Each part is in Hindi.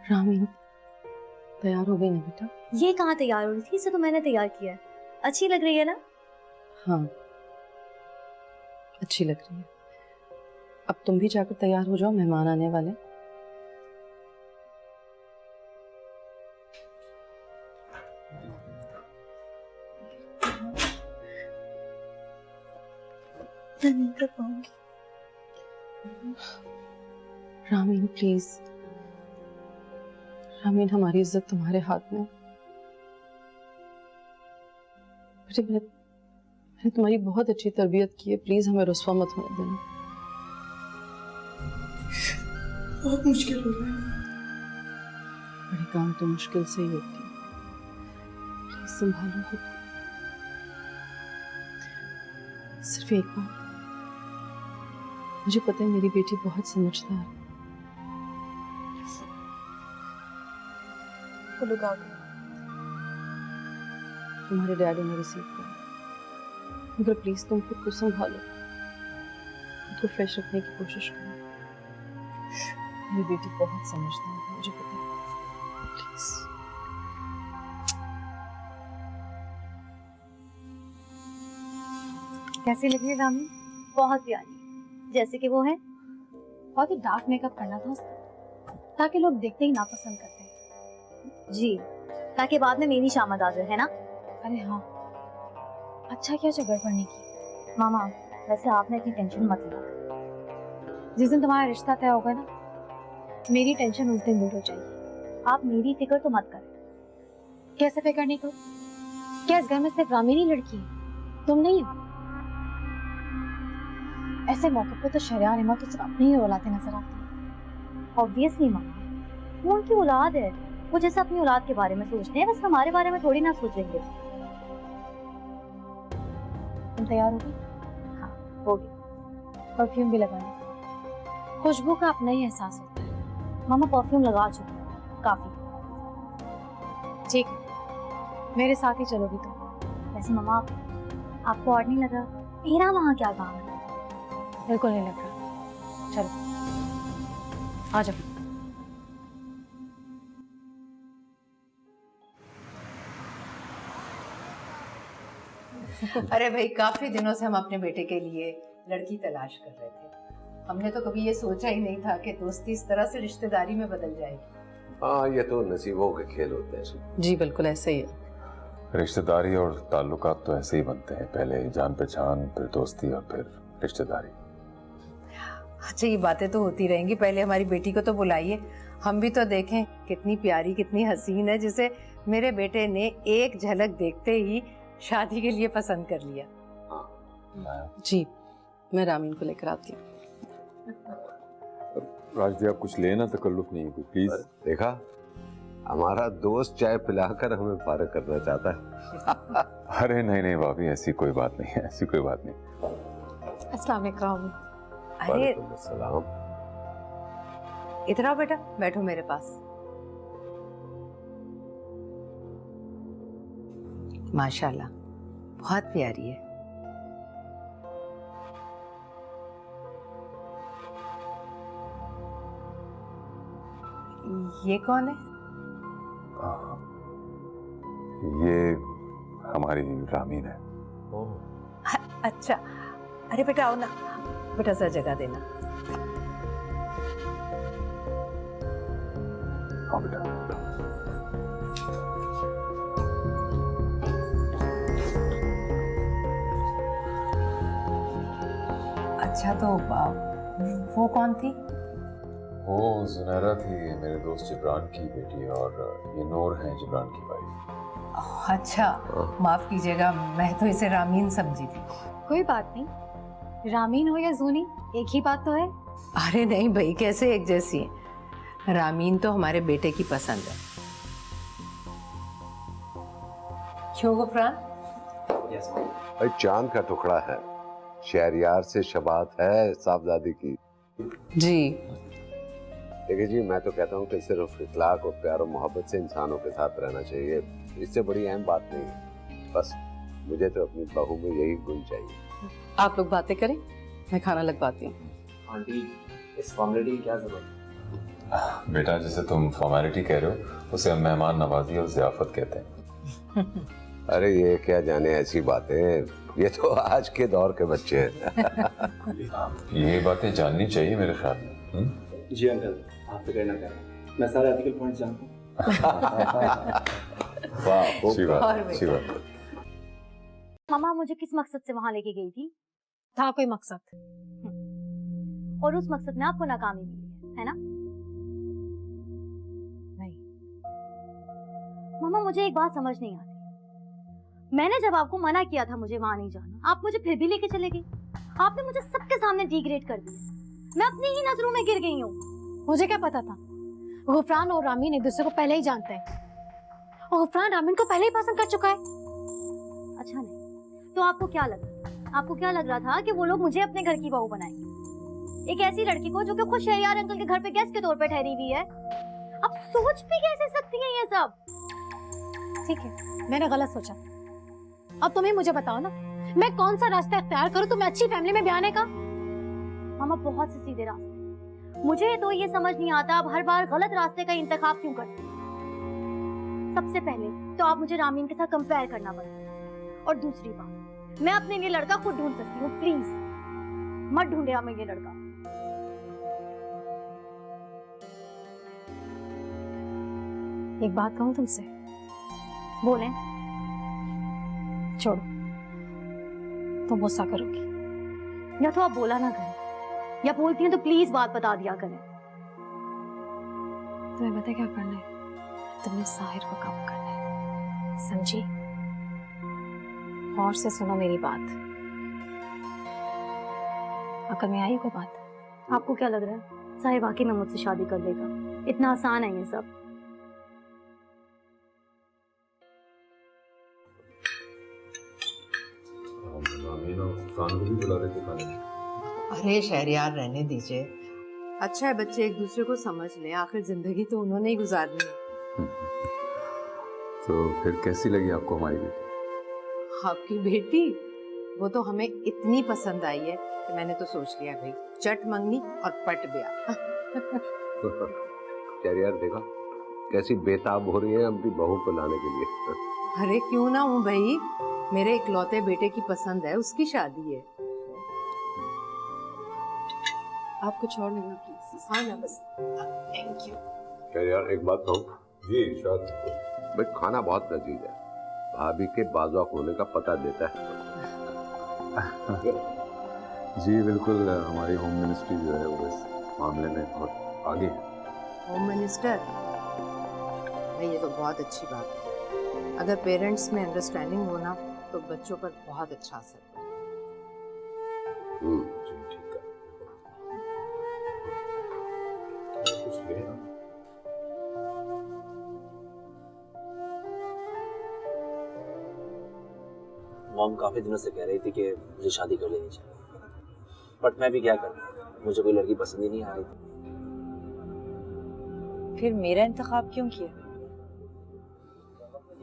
रामीन तैयार हो गई ना बेटा? ये कहाँ तैयार हो रही थी? इसे तो मैंने तैयार किया है। अच्छी लग रही है ना? हाँ अच्छी लग रही है। अब तुम भी जाकर तैयार हो जाओ, मेहमान आने वाले। मैं नहीं कर पाऊंगी। रामीन प्लीज, रामीन हमारी इज्जत तुम्हारे हाथ में। बेटे मैंने तुम्हारी बहुत अच्छी तरबियत की है, प्लीज हमें रुस्वा मत होने देना। बहुत मुश्किल हो रहा है। बड़े काम तो मुश्किल से ही होती है, प्लीज संभालो खुद को। सिर्फ एक बात, मुझे पता है मेरी बेटी बहुत समझदार है। वो लोग आ गए। तुम्हारे डैडी ने रिसीव किया, मगर प्लीज तुम खुद को संभालो, खुद को फ्रेश रखने की कोशिश करो। मेरी बेटी बहुत समझदार है, मुझे पता है। प्लीज। कैसी लग रही है रामी? बहुत प्यारी, जैसे कि वो है। बहुत ही डार्क मेकअप करना था उसको, ताकि लोग देखते ही नापसंद करते हैं। जी, ताकि बाद में मेरी शामत आ जाए, है ना? अरे हाँ, अच्छा क्या जो गड़बड़ नहीं की। मामा वैसे आपने इतनी टेंशन मत लो। जिस दिन तुम्हारा रिश्ता तय होगा ना, मेरी टेंशन उस दिन दूर हो जाएगी। आप मेरी फिक्र तो मत करें। कैसे फिक्र नहीं करो? क्या इस घर में सिर्फ रामी ही लड़की है, तुम नहीं हो? ऐसे मौके पे तो शरिया रिमा तो सिर्फ अपनी ही औलादें नजर आती है। ऑब्वियसली मामा, वो उनकी औलाद है। वो जैसे अपनी औलाद के बारे में सोचते हैं, वैसे हमारे बारे में थोड़ी ना सोचेंगे। तुम तैयार होगी? हाँ हो गई। परफ्यूम भी लगा लो, खुशबू का अपना ही एहसास होता है। मामा परफ्यूम लगा चुके हैं, काफी। ठीक है, मेरे साथ ही चलोगी तुम। वैसे मामा आपको और नहीं लगा मेरा वहाँ क्या काम है? बिल्कुल नहीं लग रहा। चलो आ जाओ। अरे भाई, काफी दिनों से हम अपने बेटे के लिए लड़की तलाश कर रहे थे। हमने तो कभी ये सोचा ही नहीं था कि दोस्ती इस तरह से रिश्तेदारी में बदल जाएगी। हाँ, ये तो नसीबों के खेल होते हैं। जी बिल्कुल ऐसे ही है। रिश्तेदारी और ताल्लुकात तो ऐसे ही बनते हैं, पहले जान पहचान, फिर दोस्ती और फिर रिश्तेदारी। अच्छा, ये बातें तो होती रहेंगी, पहले हमारी बेटी को तो बुलाइए, हम भी तो देखें कितनी प्यारी कितनी हसीन है, जिसे मेरे बेटे ने एक झलक देखते ही शादी के लिए पसंद कर लिया। जी मैं रामीन को लेकर आती हूँ। राजदी आप कुछ लेना, तकल्लुफ नहीं है कोई, प्लीज। देखा, हमारा दोस्त चाय पिलाकर हमें फारिग करना चाहता है। अरे नहीं नहीं भाभी, ऐसी कोई बात नहीं है, ऐसी कोई बात नहीं। अस्सलाम वालेकुम। अरे वालेकुम अस्सलाम। इधर आओ बेटा, बैठो मेरे पास। माशाल्लाह बहुत प्यारी है। ये कौन है? ये हमारी रामीन है। अच्छा, अरे बेटा आओ ना, बेटा सा जगह देना। हाँ बेटा। अच्छा, तो वो कौन थी? वो जुनैरा थी, मेरे दोस्त जिब्रान की बेटी, और ये नूर है जिब्रान की वाइफ। अच्छा, माफ कीजिएगा, मैं तो इसे रामीन समझी थी। कोई बात नहीं, रामीन हो या जूनी एक ही बात तो है। अरे नहीं भाई, कैसे एक जैसी है? रामीन तो हमारे बेटे की पसंद है। क्यों गुफरान? भाई चांद का टुकड़ा है, शहरयार से शबात है साहबजादी की। जी देखिए जी, मैं तो कहता हूँ कि सिर्फ इखलाक और प्यार और मोहब्बत से इंसानों के साथ रहना चाहिए, इससे बड़ी अहम बात नहीं है। बस मुझे तो अपनी बहू में यही गुण चाहिए। आप लोग बातें करें, मैं खाना लगवाती हूँ। आंटी, इस फॉर्मेलिटी की क्या जरूरत है? बेटा जिसे तुम फॉर्मेलिटी कह रहे हो उसे हम मेहमान नवाजी और ज़ियाफत कहते हैं। अरे ये क्या जाने ऐसी बातें, ये तो आज के दौर के बच्चे हैं। ये बातें जाननी चाहिए मेरे ख्याल में। जी अंकल, आप फिक्र ना करें, मैं सारे आर्टिकल पॉइंट जानता हूँ। वाह, अच्छी बात, अच्छी बात। मामा मुझे किस मकसद से वहां लेके गई थी? था कोई मकसद? और उस मकसद में आपको नाकामी मिली है ना? नहीं। मामा मुझे एक बात समझ नहीं आती, मैंने जब आपको मना किया था मुझे वहां नहीं जाना, आप मुझे फिर भी लेके चले गए। आपने मुझे सबके सामने डिग्रेड कर दिया, मैं अपनी ही नजरों में गिर गई हूँ। मुझे क्या पता था? गुफरान और रामीन एक दूसरे को पहले ही जानते हैं और गुफरान रामीन को पहले ही पसंद कर चुका है। अच्छा नहीं तो आपको क्या लगा? आपको क्या लग रहा था कि वो लोग मुझे अपने घर की बहू बनाएंगे? एक ऐसी लड़की को जो कि खुद शहरियार अंकल के घर पे गेस्ट के तौर पे ठहरी हुई है। आप सोच भी कैसे सकती हैं ये सब? ठीक है, मैंने गलत सोचा। अब तुम ही मुझे बताओ ना, मैं कौन सा रास्ता इख्तियार करूं तुम्हें अच्छी फैमिली में ब्याने का? मामा बहुत से सीधे रास्ते, मुझे तो ये समझ नहीं आता आप हर बार गलत रास्ते का इंतखाब क्यों करते हैं। सबसे पहले तो आप मुझे रामीन के साथ कंपेयर करना पड़ता, और दूसरी बात, मैं अपने लिए लड़का खुद ढूंढ सकती हूँ, प्लीज मत ढूंढे आप मेरे लिए लड़का। एक बात कहूं तुमसे? बोलें। छोड़ो, तुम गुस्सा करोगी। या तो आप बोला ना करें, या बोलती हैं तो प्लीज बात बता दिया करें। तुम्हें पता है क्या करना है? तुमने साहिर को कम करना है, समझी? और से सुनो मेरी बात, अकल में आई कोई बात? आपको क्या लग रहा है साहिर वाकई में मुझसे शादी कर लेगा? इतना आसान है ये सब? अरे शहरियार रहने दीजिए, अच्छा है बच्चे एक दूसरे को समझ लें, आखिर जिंदगी तो उन्होंने ही गुजारनी है। तो फिर कैसी लगी आपको हमारी बेटी? आपकी बेटी वो तो हमें इतनी पसंद आई है कि मैंने तो सोच लिया भाई चट मंगनी और पट ब्याह। यार देखा कैसी बेताब हो रही है अपनी बहू को लाने के लिए। अरे क्यों ना हूँ भाई, मेरे इकलौते बेटे की पसंद है, उसकी शादी है। आप कुछ और लेना प्लीज। हाँ ना बस, थैंक यू। यार एक बात कहूँ? जी शाद भाई खाना बहुत लजीज है, भाभी के बाजुआक होने का पता देता है। जी बिल्कुल, हमारी होम मिनिस्ट्री जो है वो इस मामले में बहुत आगे है। होम मिनिस्टर भाई, ये तो बहुत अच्छी बात है। अगर पेरेंट्स में अंडरस्टैंडिंग हो ना तो बच्चों पर बहुत अच्छा असर पड़ेगा। ठीक है। मॉम काफी दिनों से कह रही थी कि मुझे शादी कर लेनी चाहिए, बट मैं भी क्या करूं, मुझे कोई लड़की पसंद ही नहीं आ रही थी। फिर मेरा इंतखाब क्यों किया?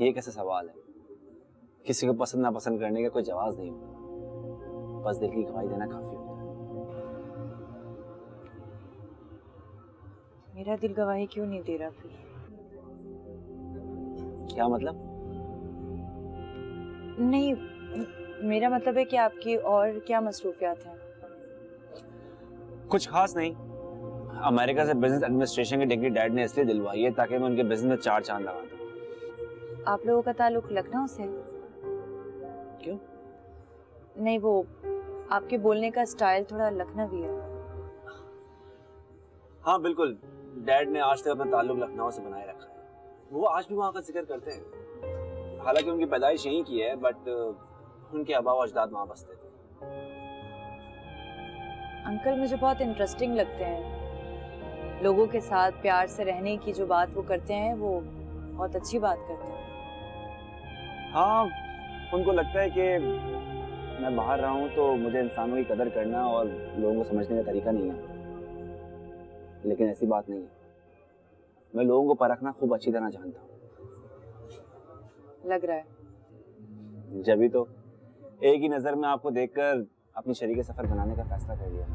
ये कैसा सवाल है? किसी को पसंद ना पसंद करने का कोई जवाब नहीं होता, बस दिल की गवाही देना काफी होता है। मेरा दिल गवाही क्यों नहीं दे रहा फिर? क्या मतलब? नहीं, मेरा मतलब है कि आपकी और क्या मसरूफियात हैं? कुछ खास नहीं, अमेरिका से बिजनेस एडमिनिस्ट्रेशन की डिग्री डैड ने इसलिए दिलवाई है ताकि मैं उनके बिजनेस में 4 चांद लगा दूं। आप लोगों का ताल्लुक लखनऊ से? क्यों? नहीं, वो आपके बोलने का स्टाइल थोड़ा लखनवी है। हाँ बिल्कुल, डैड ने आज तक अपना ताल्लुक लखनऊ से बनाए रखा है। वो आज भी वहाँ का जिक्र करते हैं, हालांकि उनकी पैदाइश यहीं की है, बट उनके आबा व अजदाद वहाँ बसते थे। अंकल मुझे बहुत इंटरेस्टिंग लगते हैं, लोगों के साथ प्यार से रहने की जो बात वो करते हैं वो बहुत अच्छी बात करते हैं। हाँ, उनको लगता है कि मैं बाहर रहा हूँ तो मुझे इंसानों की कदर करना और लोगों को समझने का तरीका नहीं आता, लेकिन ऐसी बात नहीं है। मैं लोगों को परखना खूब अच्छी तरह जानता हूँ। लग रहा है। जब भी तो एक ही नज़र में आपको देखकर अपनी शरीके सफ़र बनाने का फैसला कर लिया।